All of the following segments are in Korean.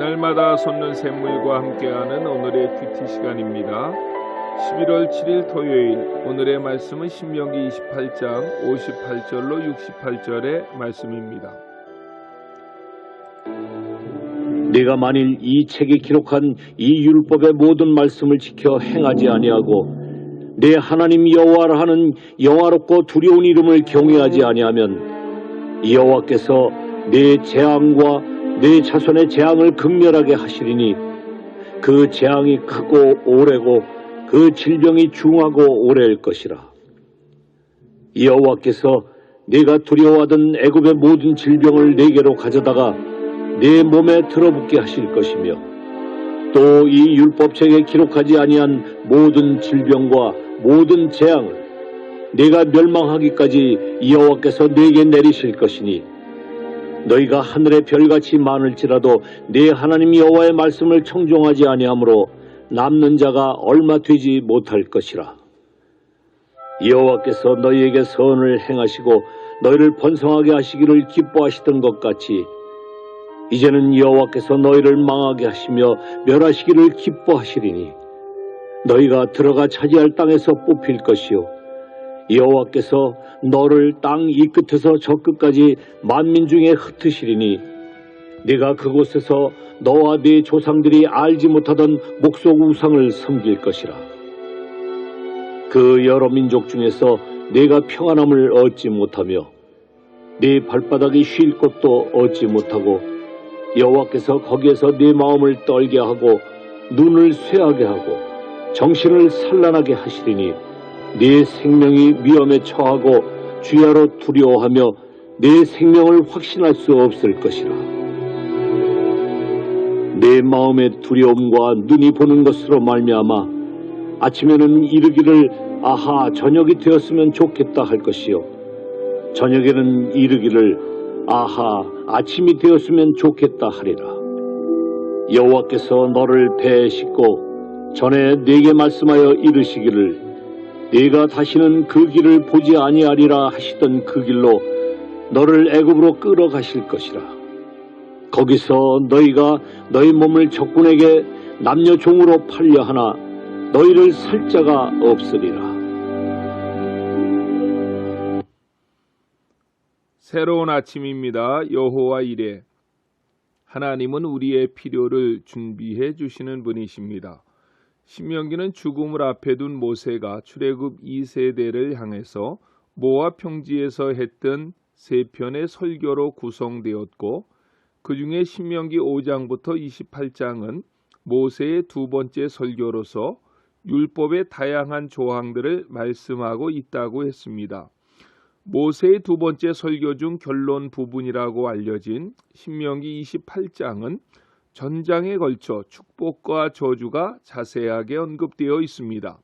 날마다 솟는 샘물과 함께하는 오늘의 큐티 시간입니다. 11월 7일 토요일 오늘의 말씀은 신명기 28장 58절로 68절의 말씀입니다. 네가 만일 이 책에 기록한 이 율법의 모든 말씀을 지켜 행하지 아니하고 내 하나님 여호와라 하는 영화롭고 두려운 이름을 경외하지 아니하면 여호와께서 내 재앙과 내 자손의 재앙을 극렬하게 하시리니 그 재앙이 크고 오래고 그 질병이 중하고 오래일 것이라. 여호와께서 네가 두려워하던 애굽의 모든 질병을 네게로 가져다가 내 몸에 들어붙게 하실 것이며 또 이 율법책에 기록하지 아니한 모든 질병과 모든 재앙을 네가 멸망하기까지 여호와께서 네게 내리실 것이니 너희가 하늘의 별같이 많을지라도 네 하나님 여호와의 말씀을 청종하지 아니하므로 남는 자가 얼마 되지 못할 것이라. 여호와께서 너희에게 선을 행하시고 너희를 번성하게 하시기를 기뻐하시던 것 같이 이제는 여호와께서 너희를 망하게 하시며 멸하시기를 기뻐하시리니 너희가 들어가 차지할 땅에서 뽑힐 것이요 여호와께서 너를 땅 이 끝에서 저 끝까지 만민 중에 흩으시리니 네가 그곳에서 너와 네 조상들이 알지 못하던 목석 우상을 섬길 것이라. 그 여러 민족 중에서 네가 평안함을 얻지 못하며 네 발바닥이 쉴 곳도 얻지 못하고 여호와께서 거기에서 네 마음을 떨게 하고 눈을 쇠하게 하고 정신을 산란하게 하시리니 네 생명이 위험에 처하고 주야로 두려워하며 네 생명을 확신할 수 없을 것이라. 내 마음의 두려움과 눈이 보는 것으로 말미암아 아침에는 이르기를 아하 저녁이 되었으면 좋겠다 할 것이요 저녁에는 이르기를 아하 아침이 되었으면 좋겠다 하리라. 여호와께서 너를 배에 싣고 전에 네게 말씀하여 이르시기를 네가 다시는 그 길을 보지 아니하리라 하시던 그 길로 너를 애굽으로 끌어가실 것이라. 거기서 너희가 너희 몸을 적군에게 남녀 종으로 팔려 하나 너희를 살 자가 없으리라. 새로운 아침입니다. 여호와 이레. 하나님은 우리의 필요를 준비해 주시는 분이십니다. 신명기는 죽음을 앞에 둔 모세가 출애굽 2세대를 향해서 모압 평지에서 했던 세 편의 설교로 구성되었고 그 중에 신명기 5장부터 28장은 모세의 두 번째 설교로서 율법의 다양한 조항들을 말씀하고 있다고 했습니다. 모세의 두 번째 설교 중 결론 부분이라고 알려진 신명기 28장은 전장에 걸쳐 축복과 저주가 자세하게 언급되어 있습니다.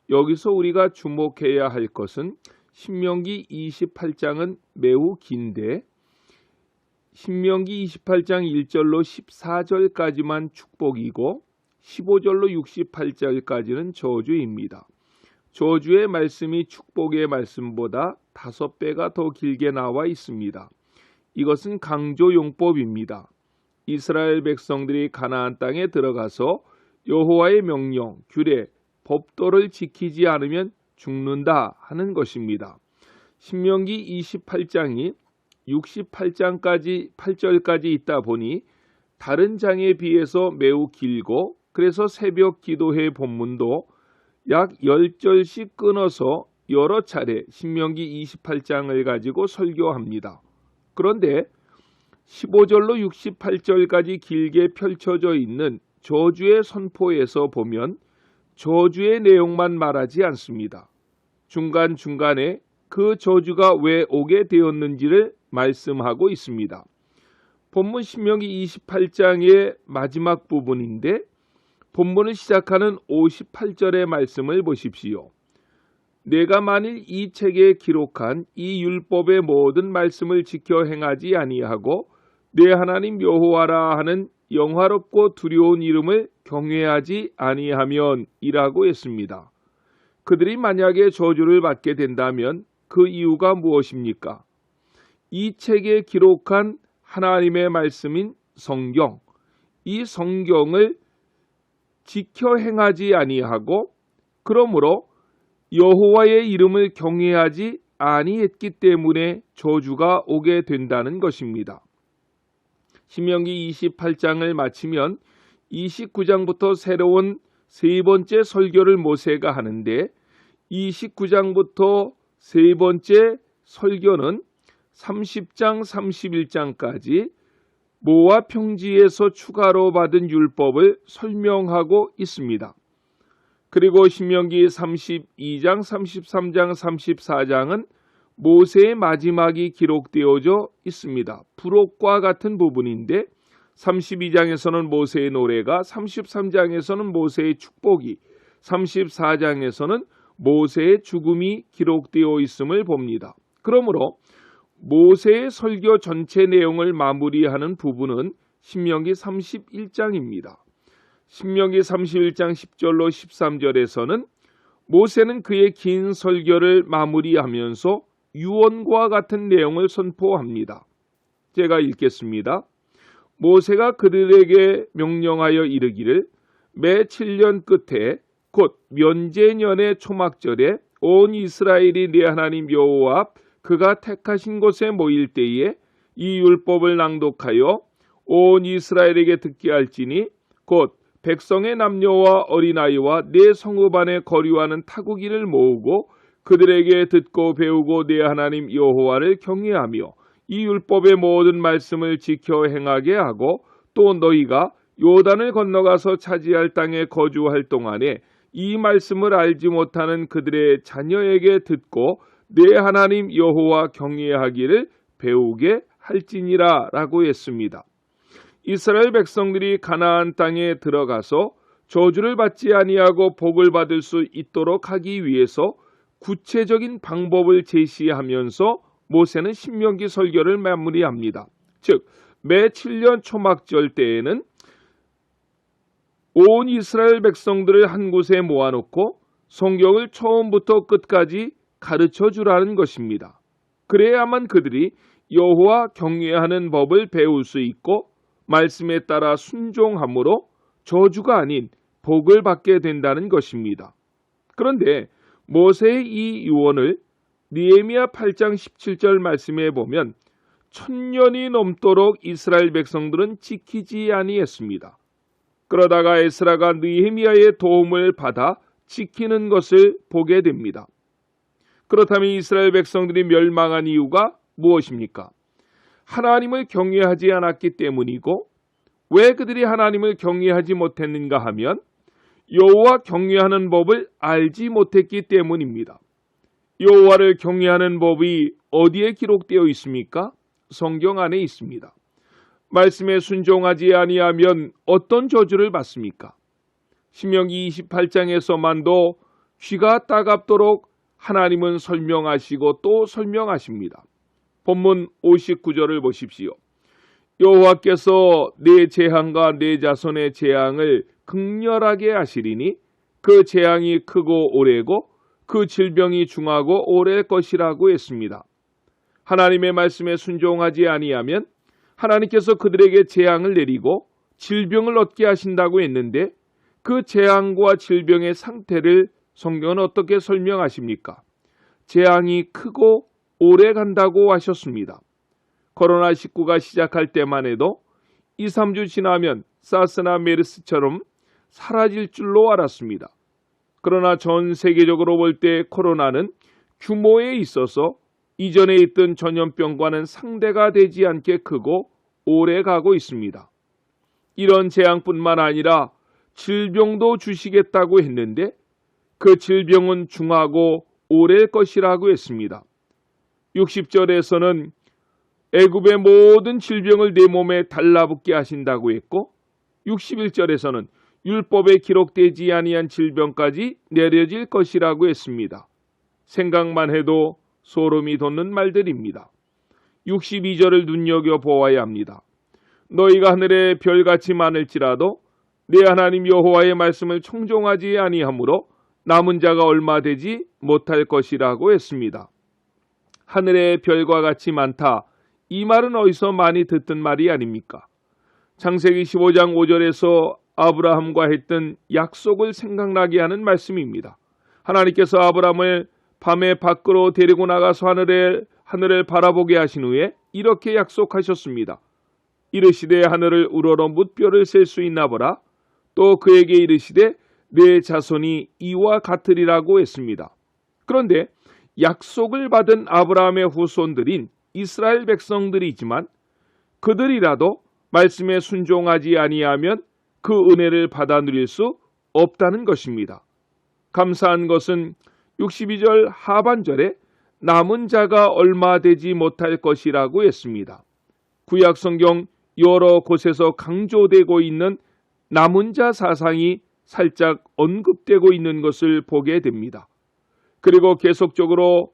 여기서 우리가 주목해야 할 것은 신명기 28장은 매우 긴데 신명기 28장 1절로 14절까지만 축복이고 15절로 68절까지는 저주입니다. 저주의 말씀이 축복의 말씀보다 5배가 더 길게 나와 있습니다. 이것은 강조용법입니다. 이스라엘 백성들이 가나안 땅에 들어가서 여호와의 명령, 규례, 법도를 지키지 않으면 죽는다 하는 것입니다. 신명기 28장이 68장까지 8절까지 있다 보니 다른 장에 비해서 매우 길고 그래서 새벽 기도회 본문도 약 10절씩 끊어서 여러 차례 신명기 28장을 가지고 설교합니다. 그런데 15절로 68절까지 길게 펼쳐져 있는 저주의 선포에서 보면 저주의 내용만 말하지 않습니다. 중간중간에 그 저주가 왜 오게 되었는지를 말씀하고 있습니다. 본문 신명기 28장의 마지막 부분인데 본문을 시작하는 58절의 말씀을 보십시오. 내가 만일 이 책에 기록한 이 율법의 모든 말씀을 지켜 행하지 아니하고 내 하나님 여호와라 하는 영화롭고 두려운 이름을 경외하지 아니하면 이라고 했습니다. 그들이 만약에 저주를 받게 된다면 그 이유가 무엇입니까? 이 책에 기록한 하나님의 말씀인 성경, 이 성경을 지켜 행하지 아니하고 그러므로 여호와의 이름을 경외하지 아니했기 때문에 저주가 오게 된다는 것입니다. 신명기 28장을 마치면 29장부터 새로운 세 번째 설교를 모세가 하는데 29장부터 세 번째 설교는 30장 31장까지 모압 평지에서 추가로 받은 율법을 설명하고 있습니다. 그리고 신명기 32장, 33장, 34장은 모세의 마지막이 기록되어져 있습니다. 부록과 같은 부분인데 32장에서는 모세의 노래가, 33장에서는 모세의 축복이, 34장에서는 모세의 죽음이 기록되어 있음을 봅니다. 그러므로 모세의 설교 전체 내용을 마무리하는 부분은 신명기 31장입니다. 신명기 31장 10절로 13절에서는 모세는 그의 긴 설교를 마무리하면서 유언과 같은 내용을 선포합니다. 제가 읽겠습니다. 모세가 그들에게 명령하여 이르기를 매 7년 끝에 곧 면제년의 초막절에 온 이스라엘이 네 하나님 여호와 앞 그가 택하신 곳에 모일 때에 이 율법을 낭독하여 온 이스라엘에게 듣게 할지니 곧 백성의 남녀와 어린아이와 네 성읍 안에 거류하는 타국인을 모으고 그들에게 듣고 배우고 네 하나님 여호와를 경외하며 이 율법의 모든 말씀을 지켜 행하게 하고 또 너희가 요단을 건너가서 차지할 땅에 거주할 동안에 이 말씀을 알지 못하는 그들의 자녀에게 듣고 네 하나님 여호와 경외하기를 배우게 할지니라 라고 했습니다. 이스라엘 백성들이 가나안 땅에 들어가서 저주를 받지 아니하고 복을 받을 수 있도록 하기 위해서 구체적인 방법을 제시하면서 모세는 신명기 설교를 마무리합니다. 즉, 매 7년 초막절 때에는 온 이스라엘 백성들을 한 곳에 모아놓고 성경을 처음부터 끝까지 가르쳐 주라는 것입니다. 그래야만 그들이 여호와 경외하는 법을 배울 수 있고 말씀에 따라 순종함으로 저주가 아닌 복을 받게 된다는 것입니다. 그런데 모세의 이 유언을 느헤미야 8장 17절 말씀에 보면 1000년이 넘도록 이스라엘 백성들은 지키지 아니했습니다. 그러다가 에스라가 느헤미야의 도움을 받아 지키는 것을 보게 됩니다. 그렇다면 이스라엘 백성들이 멸망한 이유가 무엇입니까? 하나님을 경외하지 않았기 때문이고 왜 그들이 하나님을 경외하지 못했는가 하면 여호와 경외하는 법을 알지 못했기 때문입니다. 여호와를 경외하는 법이 어디에 기록되어 있습니까? 성경 안에 있습니다. 말씀에 순종하지 아니하면 어떤 저주를 받습니까? 신명기 28장에서만도 귀가 따갑도록 하나님은 설명하시고 또 설명하십니다. 본문 59절을 보십시오. 여호와께서 내 재앙과 내 자손의 재앙을 극렬하게 하시리니 그 재앙이 크고 오래고 그 질병이 중하고 오래일 것이라고 했습니다. 하나님의 말씀에 순종하지 아니하면 하나님께서 그들에게 재앙을 내리고 질병을 얻게 하신다고 했는데 그 재앙과 질병의 상태를 성경은 어떻게 설명하십니까? 재앙이 크고 오래 간다고 하셨습니다. 코로나19가 시작할 때만 해도 2, 3주 지나면 사스나 메르스처럼 사라질 줄로 알았습니다. 그러나 전 세계적으로 볼 때 코로나는 규모에 있어서 이전에 있던 전염병과는 상대가 되지 않게 크고 오래 가고 있습니다. 이런 재앙뿐만 아니라 질병도 주시겠다고 했는데 그 질병은 중하고 오래일 것이라고 했습니다. 60절에서는 애굽의 모든 질병을 내 몸에 달라붙게 하신다고 했고 61절에서는 율법에 기록되지 아니한 질병까지 내려질 것이라고 했습니다. 생각만 해도 소름이 돋는 말들입니다. 62절을 눈여겨보아야 합니다. 너희가 하늘의 별같이 많을지라도 내 하나님 여호와의 말씀을 청종하지 아니하므로 남은 자가 얼마 되지 못할 것이라고 했습니다. 하늘의 별과 같이 많다. 이 말은 어디서 많이 듣던 말이 아닙니까? 창세기 15장 5절에서 아브라함과 했던 약속을 생각나게 하는 말씀입니다. 하나님께서 아브라함을 밤에 밖으로 데리고 나가서 하늘을 바라보게 하신 후에 이렇게 약속하셨습니다. 이르시되 하늘을 우러러 뭇별을 셀 수 있나 보라. 또 그에게 이르시되 내 자손이 이와 같으리라고 했습니다. 그런데 약속을 받은 아브라함의 후손들인 이스라엘 백성들이지만 그들이라도 말씀에 순종하지 아니하면 그 은혜를 받아 누릴 수 없다는 것입니다. 감사한 것은 62절 하반절에 남은 자가 얼마 되지 못할 것이라고 했습니다. 구약 성경 여러 곳에서 강조되고 있는 남은 자 사상이 살짝 언급되고 있는 것을 보게 됩니다. 그리고 계속적으로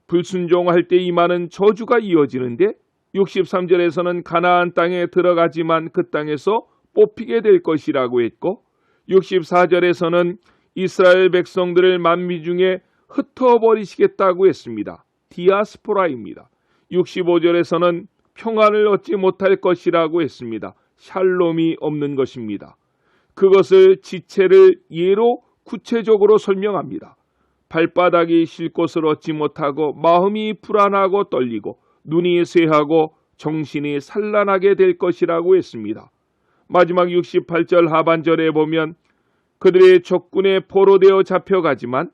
불순종할 때 임하는 저주가 이어지는데 63절에서는 가나안 땅에 들어가지만 그 땅에서 뽑히게 될 것이라고 했고 64절에서는 이스라엘 백성들을 만미 중에 흩어버리시겠다고 했습니다. 디아스포라입니다. 65절에서는 평안을 얻지 못할 것이라고 했습니다. 샬롬이 없는 것입니다. 그것을 지체를 예로 구체적으로 설명합니다. 발바닥이 쉴 곳을 얻지 못하고 마음이 불안하고 떨리고 눈이 쇠하고 정신이 산란하게 될 것이라고 했습니다. 마지막 68절 하반절에 보면 그들의 적군에 포로되어 잡혀가지만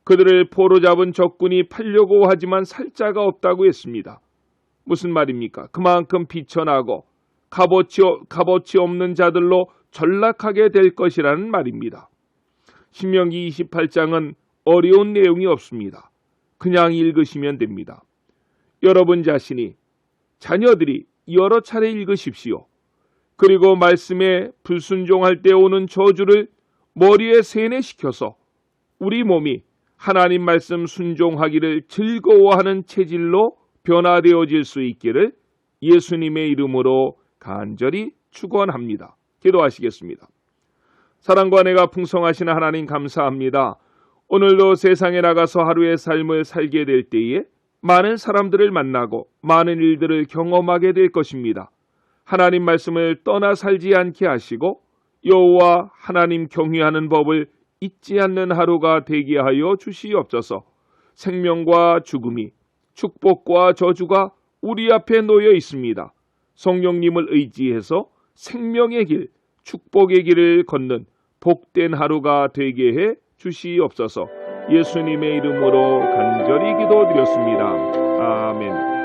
그들을 포로 잡은 적군이 팔려고 하지만 살자가 없다고 했습니다. 무슨 말입니까? 그만큼 비천하고 값어치 없는 자들로 전락하게 될 것이라는 말입니다. 신명기 28장은 어려운 내용이 없습니다. 그냥 읽으시면 됩니다. 여러분 자신이 자녀들이 여러 차례 읽으십시오. 그리고 말씀에 불순종할 때 오는 저주를 머리에 세뇌시켜서 우리 몸이 하나님 말씀 순종하기를 즐거워하는 체질로 변화되어질 수 있기를 예수님의 이름으로 간절히 축원합니다. 기도하시겠습니다. 사랑과 은혜가 풍성하신 하나님 감사합니다. 오늘도 세상에 나가서 하루의 삶을 살게 될 때에 많은 사람들을 만나고 많은 일들을 경험하게 될 것입니다. 하나님 말씀을 떠나 살지 않게 하시고 여호와 하나님 경외하는 법을 잊지 않는 하루가 되게 하여 주시옵소서. 생명과 죽음이 축복과 저주가 우리 앞에 놓여 있습니다. 성령님을 의지해서 생명의 길, 축복의 길을 걷는 복된 하루가 되게 해 주시옵소서. 예수님의 이름으로 간절히 기도드렸습니다. 아멘.